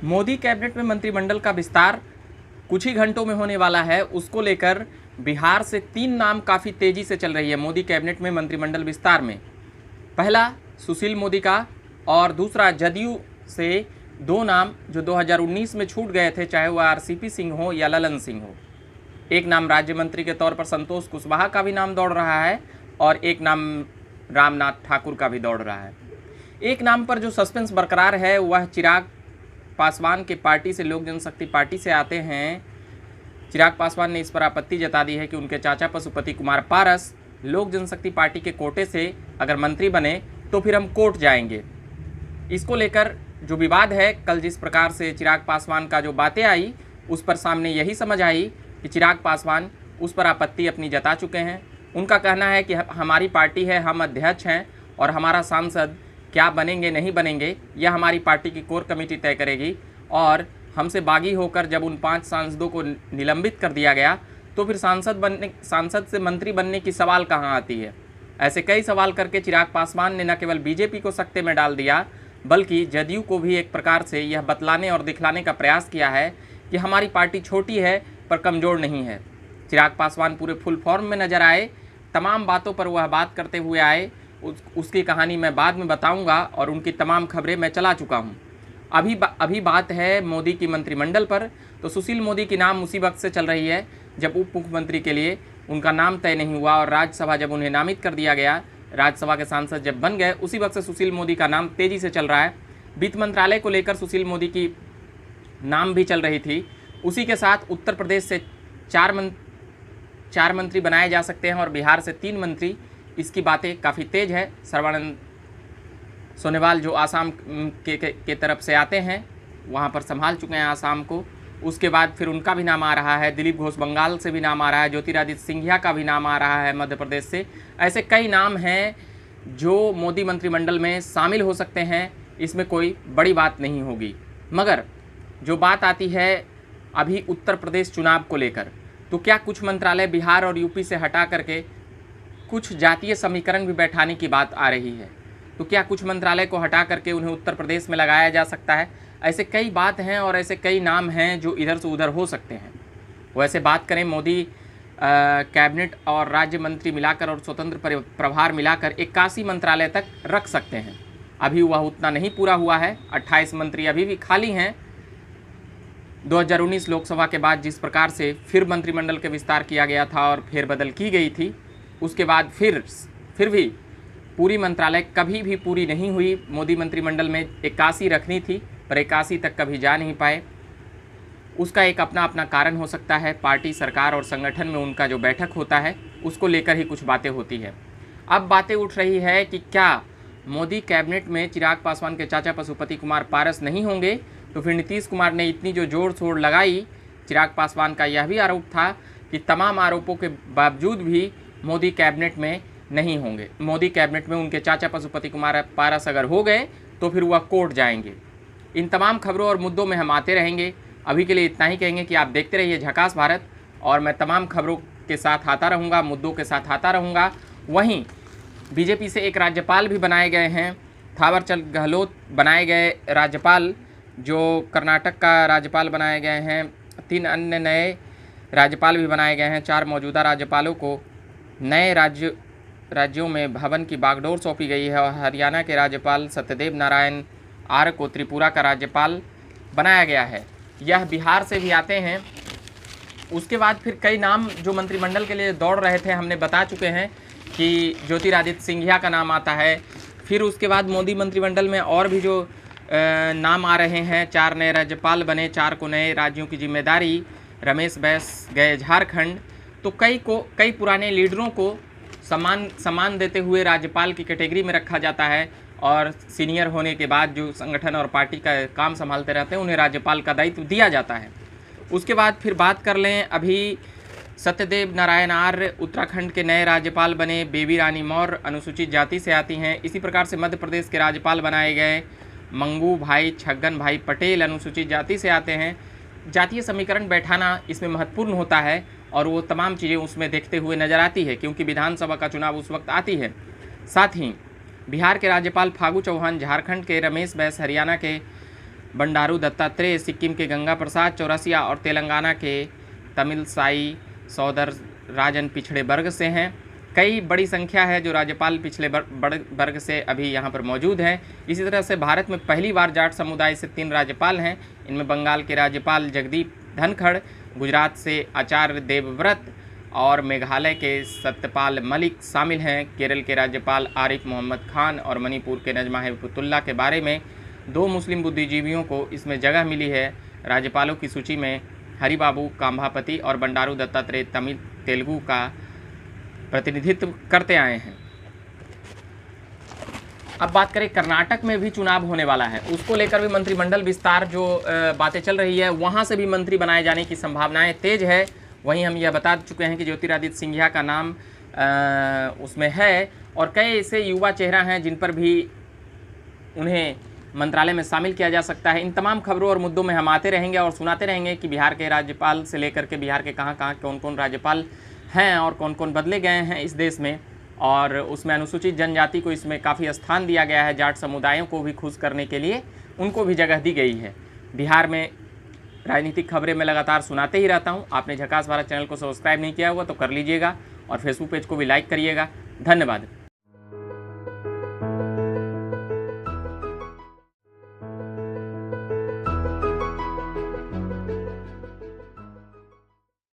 Modi cabinet में मंत्रिमंडल का विस्तार कुछ ही घंटों में होने वाला है। उसको लेकर बिहार से 3 नाम काफ़ी तेज़ी से चल रही है मोदी कैबिनेट में मंत्रिमंडल विस्तार में। पहला सुशील मोदी का और दूसरा जदयू से 2 नाम जो 2019 में छूट गए थे, चाहे वह आरसीपी सिंह हो या ललन सिंह हो। एक नाम राज्य मंत्री के तौर पर संतोष कुशवाहा का भी नाम दौड़ रहा है और एक नाम रामनाथ ठाकुर का भी दौड़ रहा है। एक नाम पर जो सस्पेंस बरकरार है वह चिराग पासवान के पार्टी से, लोक जनशक्ति पार्टी से आते हैं। चिराग पासवान ने इस पर आपत्ति जता दी है कि उनके चाचा पशुपति कुमार पारस लोक जनशक्ति पार्टी के कोटे से अगर मंत्री बने तो फिर हम कोर्ट जाएंगे। इसको लेकर जो विवाद है, कल जिस प्रकार से चिराग पासवान का जो बातें आई उस पर सामने यही समझ आई कि चिराग पासवान उस पर आपत्ति अपनी जता चुके हैं। उनका कहना है कि हमारी पार्टी है, हम अध्यक्ष हैं और हमारा सांसद क्या बनेंगे नहीं बनेंगे यह हमारी पार्टी की कोर कमेटी तय करेगी। और हमसे बागी होकर जब उन 5 सांसदों को निलंबित कर दिया गया तो फिर सांसद से मंत्री बनने की सवाल कहाँ आती है। ऐसे कई सवाल करके चिराग पासवान ने न केवल बीजेपी को सकते में डाल दिया बल्कि जदयू को भी एक प्रकार से यह बतलाने और दिखलाने का प्रयास किया है कि हमारी पार्टी छोटी है पर कमज़ोर नहीं है। चिराग पासवान पूरे फुल फॉर्म में नजर आए, तमाम बातों पर वह बात करते हुए आए। उसकी कहानी मैं बाद में बताऊंगा और उनकी तमाम खबरें मैं चला चुका हूं। अभी बात है मोदी की मंत्रिमंडल पर। तो सुशील मोदी की नाम उसी वक्त से चल रही है जब उप मुख्यमंत्री के लिए उनका नाम तय नहीं हुआ और राज्यसभा जब उन्हें नामित कर दिया गया, राज्यसभा के सांसद जब बन गए, उसी वक्त से सुशील मोदी का नाम तेज़ी से चल रहा है। वित्त मंत्रालय को लेकर सुशील मोदी की नाम भी चल रही थी। उसी के साथ उत्तर प्रदेश से 4 मंत्री बनाए जा सकते हैं और बिहार से 3 मंत्री, इसकी बातें काफ़ी तेज़ है। सर्बानंद सोनोवाल जो आसाम के तरफ से आते हैं, वहाँ पर संभाल चुके हैं आसाम को। उसके बाद फिर उनका भी नाम आ रहा है। दिलीप घोष बंगाल से भी नाम आ रहा है। ज्योतिरादित्य सिंधिया का भी नाम आ रहा है मध्य प्रदेश से। ऐसे कई नाम हैं जो मोदी मंत्रिमंडल में शामिल हो सकते हैं। इसमें कोई बड़ी बात नहीं होगी। मगर जो बात आती है अभी उत्तर प्रदेश चुनाव को लेकर, तो क्या कुछ मंत्रालय बिहार और यूपी से हटा करके कुछ जातीय समीकरण भी बैठाने की बात आ रही है। तो क्या कुछ मंत्रालय को हटा करके उन्हें उत्तर प्रदेश में लगाया जा सकता है। ऐसे कई बात हैं और ऐसे कई नाम हैं जो इधर से उधर हो सकते हैं। वैसे बात करें मोदी कैबिनेट और राज्य मंत्री मिलाकर और स्वतंत्र प्रभार मिलाकर 81 मंत्रालय तक रख सकते हैं। अभी वह उतना नहीं पूरा हुआ है। 28 मंत्री अभी भी खाली हैं। 2019 लोकसभा के बाद जिस प्रकार से फिर मंत्रिमंडल के विस्तार किया गया था और फेरबदल की गई थी, उसके बाद फिर भी पूरी मंत्रालय कभी भी पूरी नहीं हुई। मोदी मंत्रिमंडल में 81 रखनी थी पर 81 तक कभी जा नहीं पाए। उसका एक अपना कारण हो सकता है। पार्टी, सरकार और संगठन में उनका जो बैठक होता है उसको लेकर ही कुछ बातें होती है। अब बातें उठ रही है कि क्या मोदी कैबिनेट में चिराग पासवान के चाचा पशुपति कुमार पारस नहीं होंगे। तो फिर नीतीश कुमार ने इतनी जो जोर शोर लगाई, चिराग पासवान का यह भी आरोप था कि तमाम आरोपों के बावजूद भी मोदी कैबिनेट में नहीं होंगे। मोदी कैबिनेट में उनके चाचा पशुपति कुमार पारस अगर हो गए तो फिर वह कोर्ट जाएंगे। इन तमाम खबरों और मुद्दों में हम आते रहेंगे। अभी के लिए इतना ही कहेंगे कि आप देखते रहिए झकास भारत और मैं तमाम खबरों के साथ आता रहूँगा, मुद्दों के साथ आता रहूँगा। वहीं बीजेपी से एक राज्यपाल भी बनाए गए हैं। थावरचंद गहलोत बनाए गए राज्यपाल, जो कर्नाटक का राज्यपाल बनाए गए हैं। 3 अन्य नए राज्यपाल भी बनाए गए हैं। 4 मौजूदा राज्यपालों को नए राज्यों में भवन की बागडोर सौंपी गई है और हरियाणा के राज्यपाल सत्यदेव नारायण आर्य को त्रिपुरा का राज्यपाल बनाया गया है। यह बिहार से भी आते हैं। उसके बाद फिर कई नाम जो मंत्रिमंडल के लिए दौड़ रहे थे हमने बता चुके हैं कि ज्योतिरादित्य सिंधिया का नाम आता है। फिर उसके बाद मोदी मंत्रिमंडल में और भी जो नाम आ रहे हैं। 4 नए राज्यपाल बने, 4 को नए राज्यों की जिम्मेदारी। रमेश बैस गए झारखंड। तो कई पुराने लीडरों को सम्मान देते हुए राज्यपाल की कैटेगरी में रखा जाता है और सीनियर होने के बाद जो संगठन और पार्टी का काम संभालते रहते हैं उन्हें राज्यपाल का दायित्व दिया जाता है। उसके बाद फिर बात कर लें, अभी सत्यदेव नारायण आर्य उत्तराखंड के नए राज्यपाल बने। बेबी रानी मौर्य अनुसूचित जाति से आती हैं। इसी प्रकार से मध्य प्रदेश के राज्यपाल बनाए गए मंगू भाई छगन भाई पटेल अनुसूचित जाति से आते हैं। जातीय समीकरण बैठाना इसमें महत्वपूर्ण होता है और वो तमाम चीज़ें उसमें देखते हुए नज़र आती है क्योंकि विधानसभा का चुनाव उस वक्त आती है। साथ ही बिहार के राज्यपाल फागू चौहान, झारखंड के रमेश बैस, हरियाणा के बंडारू दत्तात्रेय सिक्किम के गंगा प्रसाद चौरसिया और तेलंगाना के तमिल साई सौदर राजन पिछड़े वर्ग से हैं। कई बड़ी संख्या है जो राज्यपाल पिछले वर्ग से अभी यहाँ पर मौजूद हैं। इसी तरह से भारत में पहली बार जाट समुदाय से 3 राज्यपाल हैं। इनमें बंगाल के राज्यपाल जगदीप धनखड़, गुजरात से आचार्य देवव्रत और मेघालय के सत्यपाल मलिक शामिल हैं। केरल के राज्यपाल आरिफ मोहम्मद खान और मणिपुर के नजमा हेपतुल्ला के बारे में 2 मुस्लिम बुद्धिजीवियों को इसमें जगह मिली है। राज्यपालों की सूची में हरिबाबू काम्भापति और बंडारू दत्तात्रेय तमिल तेलुगु का प्रतिनिधित्व करते आए हैं। अब बात करें कर्नाटक में भी चुनाव होने वाला है, उसको लेकर भी मंत्रिमंडल विस्तार जो बातें चल रही है, वहाँ से भी मंत्री बनाए जाने की संभावनाएं तेज है। वहीं हम यह बता चुके हैं कि ज्योतिरादित्य सिंधिया का नाम उसमें है और कई ऐसे युवा चेहरा हैं जिन पर भी उन्हें मंत्रालय में शामिल किया जा सकता है। इन तमाम खबरों और मुद्दों में हम आते रहेंगे और सुनाते रहेंगे कि बिहार के राज्यपाल से लेकर के बिहार के कहाँ कौन कौन राज्यपाल हैं और कौन कौन बदले गए हैं इस देश में, और उसमें अनुसूचित जनजाति को इसमें काफ़ी स्थान दिया गया है। जाट समुदायों को भी खुश करने के लिए उनको भी जगह दी गई है। बिहार में राजनीतिक खबरें मैं लगातार सुनाते ही रहता हूं। आपने झकास भारत चैनल को सब्सक्राइब नहीं किया होगा तो कर लीजिएगा और फेसबुक पेज को भी लाइक करिएगा। धन्यवाद।